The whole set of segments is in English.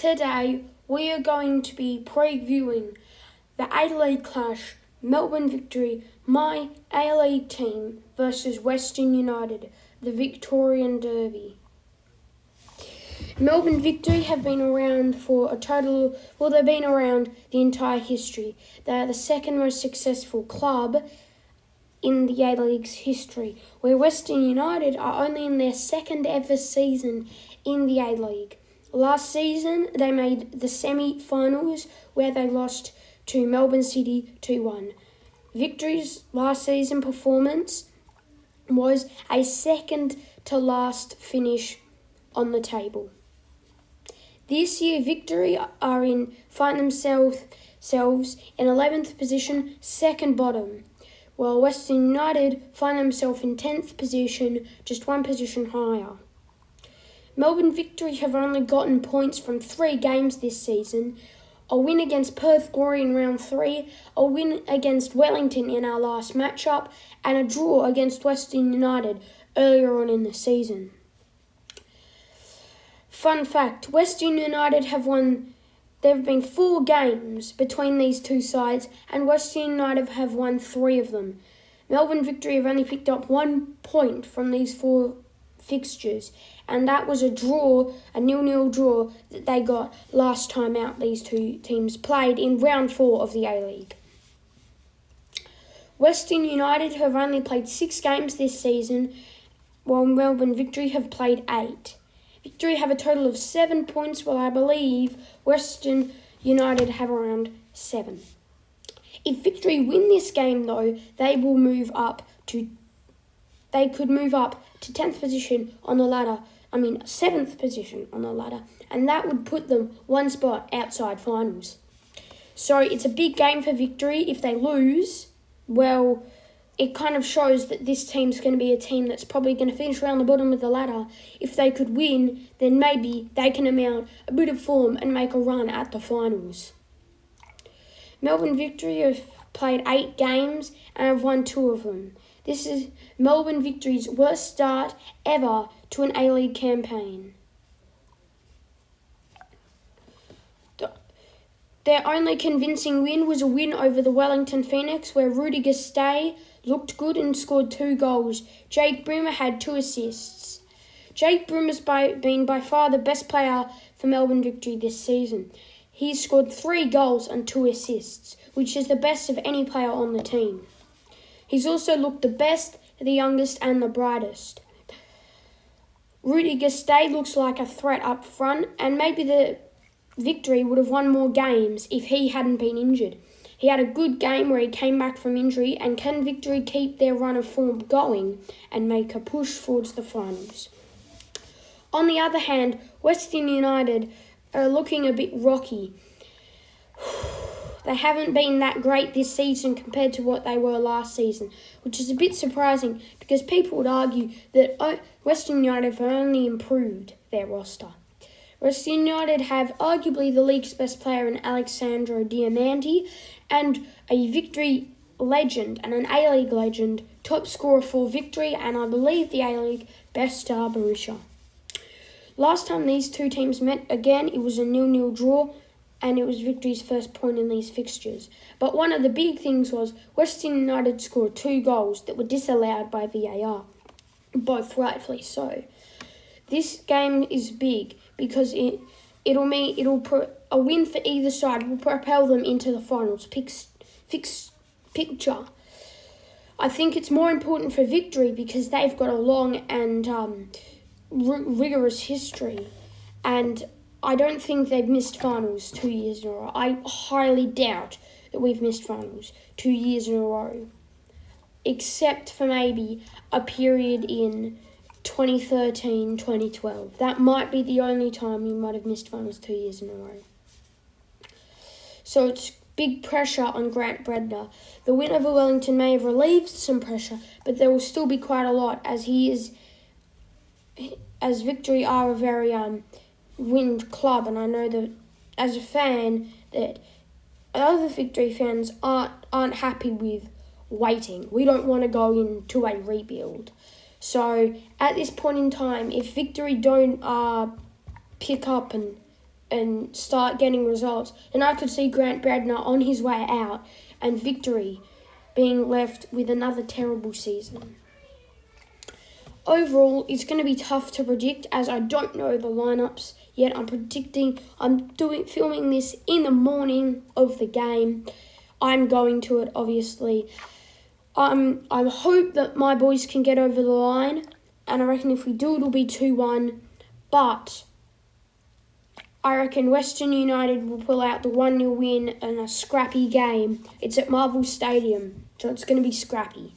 today we are going to be previewing the A-League clash, Melbourne Victory, my A-League team versus Western United, the Victorian Derby. Melbourne Victory have been around for they've been around the entire history. They are the second most successful club in the A-League's history, where Western United are only in their second ever season in the A-League. Last season, they made the semi-finals where they lost to Melbourne City 2-1. Victory's last season performance was a second to last finish on the table. This year, Victory find themselves in 11th position, second bottom, while Western United find themselves in 10th position, just one position higher. Melbourne Victory have only gotten points from 3 games this season: a win against Perth Glory in round 3, a win against Wellington in our last matchup, and a draw against Western United earlier on in the season. Fun fact, Western United there have been 4 games between these two sides, and Western United have won 3 of them. Melbourne Victory have only picked up 1 point from these 4 fixtures, and that was a 0-0 draw that they got last time out these two teams played in round 4 of the A-League. Western United have only played 6 games this season, while Melbourne Victory have played 8. Victory have a total of 7 points, while I believe Western United have around 7. If Victory win this game, though, they could move up to 10th position on the ladder. 7th position on the ladder, and that would put them 1 spot outside finals. So it's a big game for Victory. If they lose, well, it kind of shows that this team's going to be a team that's probably going to finish around the bottom of the ladder. If they could win, then maybe they can amount a bit of form and make a run at the finals. Melbourne Victory have played 8 games and have won 2 of them. This is Melbourne Victory's worst start ever to an A-League campaign. Their only convincing win was a win over the Wellington Phoenix, where Rudy Gastei looked good and scored 2 goals. Jake Brimmer had 2 assists. Jake Brimmer's been by far the best player for Melbourne Victory this season. He's scored 3 goals and 2 assists, which is the best of any player on the team. He's also looked the best, the youngest and the brightest. Rudy Gastei looks like a threat up front, and maybe the Victory would have won more games if he hadn't been injured. He had a good game where he came back from injury, and can Victory keep their run of form going and make a push towards the finals? On the other hand, Western United are looking a bit rocky. They haven't been that great this season compared to what they were last season, which is a bit surprising because people would argue that Western United have only improved their roster. Western United have arguably the league's best player in Alexandro Diamanti, and a Victory legend and an A-League legend, top scorer for Victory, and I believe the A-League best star Barisha. Last time these two teams met again, it was a 0-0 draw, and it was Victory's first point in these fixtures. But one of the big things was Western United scored 2 goals that were disallowed by VAR, both rightfully so. This game is big because a win for either side will propel them into the finals picture. I think it's more important for Victory because they've got a long and rigorous history, and I don't think they've missed finals 2 years in a row. I highly doubt that we've missed finals 2 years in a row, except for maybe a period in 2013, 2012. That might be the only time we might have missed finals 2 years in a row. So it's big pressure on Grant Bredner. The win over Wellington may have relieved some pressure, but there will still be quite a lot as Victory are a very winned club, and I know that as a fan that other Victory fans aren't happy with waiting. We don't want to go into a rebuild. So at this point in time, if Victory don't pick up and and start getting results, and I could see Grant Bradner on his way out and Victory being left with another terrible season. Overall, it's going to be tough to predict as I don't know the lineups yet. I'm filming this in the morning of the game. I'm going to it, obviously. I hope that my boys can get over the line, and I reckon if we do, it'll be 2-1. But I reckon Western United will pull out the 1-0 win in a scrappy game. It's at Marvel Stadium, so it's going to be scrappy.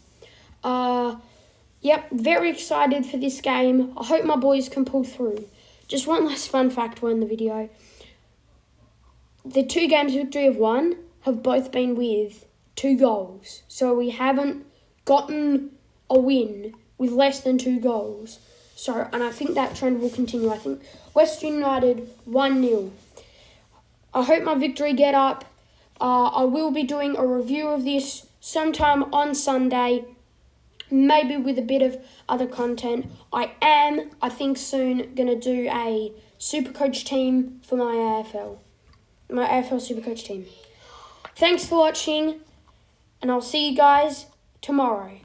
Yep, very excited for this game. I hope my boys can pull through. Just one last fun fact while in the video. The 2 games Victory have won have both been with 2 goals. So we haven't gotten a win with less than 2 goals. So, and I think that trend will continue. I think Western United 1-0. I hope my Victory get up. I will be doing a review of this sometime on Sunday, maybe with a bit of other content. I think soon going to do a Supercoach team for my AFL Supercoach team. Thanks for watching, and I'll see you guys tomorrow.